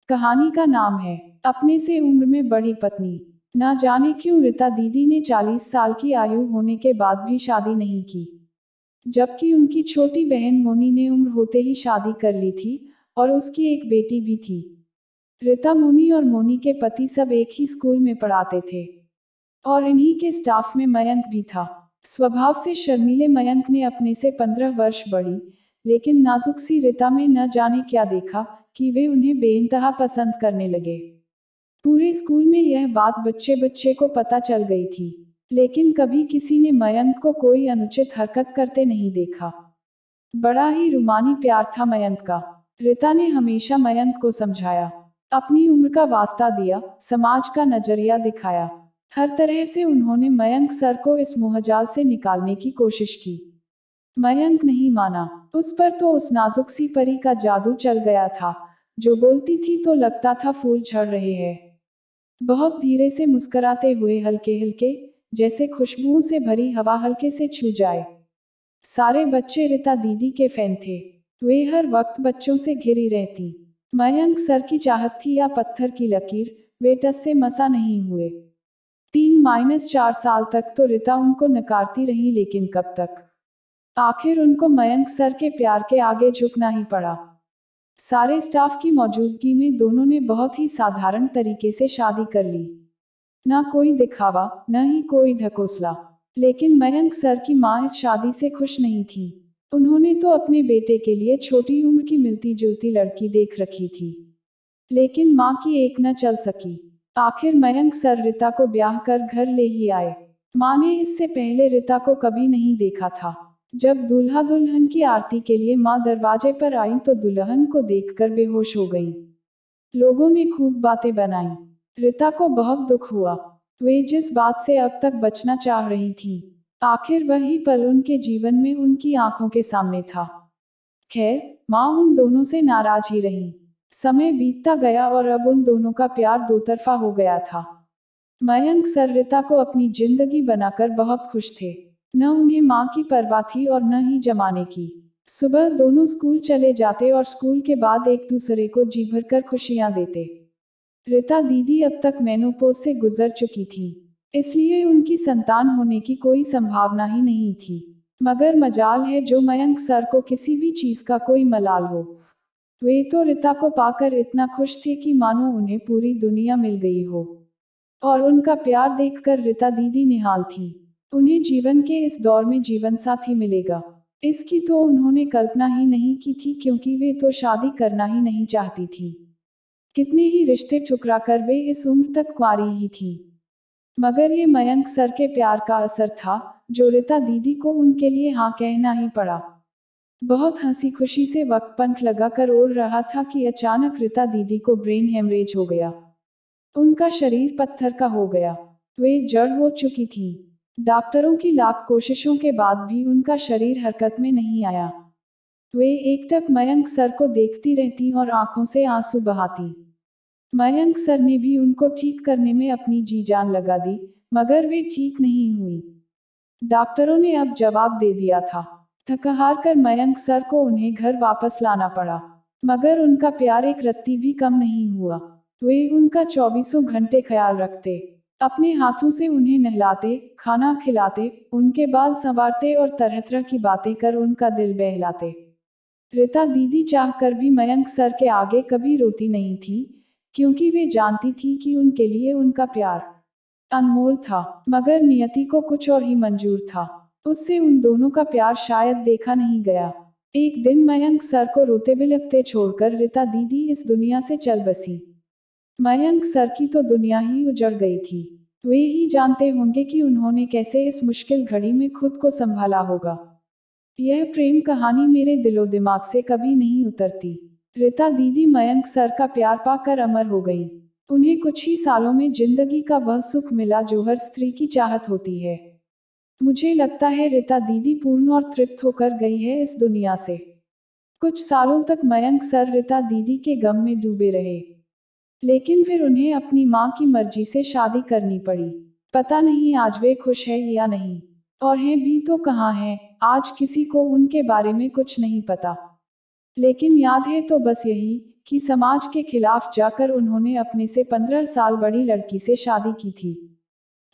कहानी का नाम है अपने से उम्र में बड़ी पत्नी। ना जाने क्यों रीता दीदी ने 40 साल की आयु होने के बाद भी शादी नहीं की, जबकि उनकी छोटी बहन मोनी ने उम्र होते ही शादी कर ली थी और उसकी एक बेटी भी थी। रीता, मोनी और मोनी के पति सब एक ही स्कूल में पढ़ाते थे और इन्हीं के स्टाफ में मयंक भी था। स्वभाव से शर्मीले मयंक ने अपने से 15 वर्ष बड़ी लेकिन नाजुक सी रीता में न जाने क्या देखा कि वे उन्हें बेइंतहा पसंद करने लगे। पूरे स्कूल में यह बात बच्चे बच्चे को पता चल गई थी, लेकिन कभी किसी ने मयंक को कोई अनुचित हरकत करते नहीं देखा। बड़ा ही रूमानी प्यार था मयंक का। रीता ने हमेशा मयंक को समझाया, अपनी उम्र का वास्ता दिया, समाज का नजरिया दिखाया। हर तरह से उन्होंने मयंक सर को इस मोहजाल से निकालने की कोशिश की। मयंक नहीं माना। उस पर तो उस नाजुक सी परी का जादू चल गया था, जो बोलती थी तो लगता था फूल झड़ रहे हैं। बहुत धीरे से मुस्कुराते हुए, हल्के हल्के, जैसे खुशबुओं से भरी हवा हल्के से छू जाए। सारे बच्चे रीता दीदी के फैन थे। वे हर वक्त बच्चों से घिरी रहती। मयंक सर की चाहत थी या पत्थर की लकीर, वे टस से मसा नहीं हुए। 3-4 साल तक तो रीता उनको नकारती रही, लेकिन कब तक। आखिर उनको मयंक सर के प्यार के आगे झुकना ही पड़ा। सारे स्टाफ की मौजूदगी में दोनों ने बहुत ही साधारण तरीके से शादी कर ली। ना कोई दिखावा, न ही कोई ढकोसला। लेकिन मयंक सर की माँ इस शादी से खुश नहीं थी। उन्होंने तो अपने बेटे के लिए छोटी उम्र की मिलती जुलती लड़की देख रखी थी, लेकिन माँ की एक न चल सकी। आखिर मयंक सर रीता को ब्याह कर घर ले ही आए। माँ ने इससे पहले रीता को कभी नहीं देखा था। जब दूल्हा दुल्हन की आरती के लिए माँ दरवाजे पर आई तो दुल्हन को देखकर बेहोश हो गई। लोगों ने खूब बातें बनाई। रीता को बहुत दुख हुआ। वे जिस बात से अब तक बचना चाह रही थी, आखिर वही पल उनके जीवन में उनकी आंखों के सामने था। खैर, माँ उन दोनों से नाराज ही रही। समय बीतता गया और अब उन दोनों का प्यार दो तरफा हो गया था। मयंक सर रीता को अपनी जिंदगी बनाकर बहुत खुश थे। न उन्हें माँ की परवाह थी और न ही जमाने की। सुबह दोनों स्कूल चले जाते और स्कूल के बाद एक दूसरे को जी भरकर खुशियां देते। रीता दीदी अब तक मेनोपॉज से गुजर चुकी थी, इसलिए उनकी संतान होने की कोई संभावना ही नहीं थी। मगर मजाल है जो मयंक सर को किसी भी चीज का कोई मलाल हो। वे तो रीता को पाकर इतना खुश थे कि मानो उन्हें पूरी दुनिया मिल गई हो। और उनका प्यार देखकर रीता दीदी निहाल थी। उन्हें जीवन के इस दौर में जीवन साथी मिलेगा, इसकी तो उन्होंने कल्पना ही नहीं की थी, क्योंकि वे तो शादी करना ही नहीं चाहती थी। कितने ही रिश्ते ठुकराकर वे इस उम्र तक कुंवारी ही थी। मगर ये मयंक सर के प्यार का असर था, जो रीता दीदी को उनके लिए हाँ कहना ही पड़ा। बहुत हंसी खुशी से वक्त पंख लगाकर उड़ रहा था कि अचानक रीता दीदी को ब्रेन हेमरेज हो गया। उनका शरीर पत्थर का हो गया। वे जड़ हो चुकी थी। डॉक्टरों की लाख कोशिशों के बाद भी उनका शरीर हरकत में नहीं आया। वे एकटक मयंक सर को देखती रहती और आंखों से आंसू बहाती। मयंक सर ने भी उनको ठीक करने में अपनी जी जान लगा दी, मगर वे ठीक नहीं हुई। डॉक्टरों ने अब जवाब दे दिया था। थक-हार कर मयंक सर को उन्हें घर वापस लाना पड़ा, मगर उनका प्यार एक रत्ती भी कम नहीं हुआ। वे उनका 24 घंटे ख्याल रखते, अपने हाथों से उन्हें नहलाते, खाना खिलाते, उनके बाल संवारते और तरह तरह की बातें कर उनका दिल बहलाते। रीता दीदी चाहकर भी मयंक सर के आगे कभी रोती नहीं थी, क्योंकि वे जानती थी कि उनके लिए उनका प्यार अनमोल था। मगर नियति को कुछ और ही मंजूर था। उससे उन दोनों का प्यार शायद देखा नहीं गया। एक दिन मयंक सर को रोते बिलखते छोड़कर रीता दीदी इस दुनिया से चल बसी। मयंक सर की तो दुनिया ही उजड़ गई थी। वे ही जानते होंगे कि उन्होंने कैसे इस मुश्किल घड़ी में खुद को संभाला होगा। यह प्रेम कहानी मेरे दिलो दिमाग से कभी नहीं उतरती। रीता दीदी मयंक सर का प्यार पाकर अमर हो गई। उन्हें कुछ ही सालों में जिंदगी का वह सुख मिला जो हर स्त्री की चाहत होती है। मुझे लगता है रीता दीदी पूर्ण और तृप्त होकर गई है इस दुनिया से। कुछ सालों तक मयंक सर रीता दीदी के गम में डूबे रहे, लेकिन फिर उन्हें अपनी माँ की मर्जी से शादी करनी पड़ी। पता नहीं आज वे खुश है या नहीं, और हैं भी तो कहाँ हैं। आज किसी को उनके बारे में कुछ नहीं पता, लेकिन याद है तो बस यही कि समाज के खिलाफ जाकर उन्होंने अपने से 15 साल बड़ी लड़की से शादी की थी।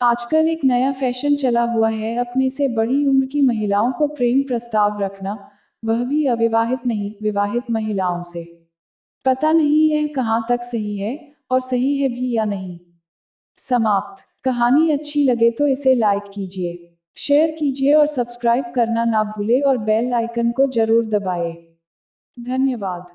आजकल एक नया फैशन चला हुआ है अपने से बड़ी उम्र की महिलाओं को प्रेम प्रस्ताव रखना, वह भी अविवाहित नहीं, विवाहित महिलाओं से। पता नहीं यह कहां तक सही है, और सही है भी या नहीं। समाप्त। कहानी अच्छी लगे तो इसे लाइक कीजिए, शेयर कीजिए और सब्सक्राइब करना ना भूले और बेल आइकन को जरूर दबाएं। धन्यवाद।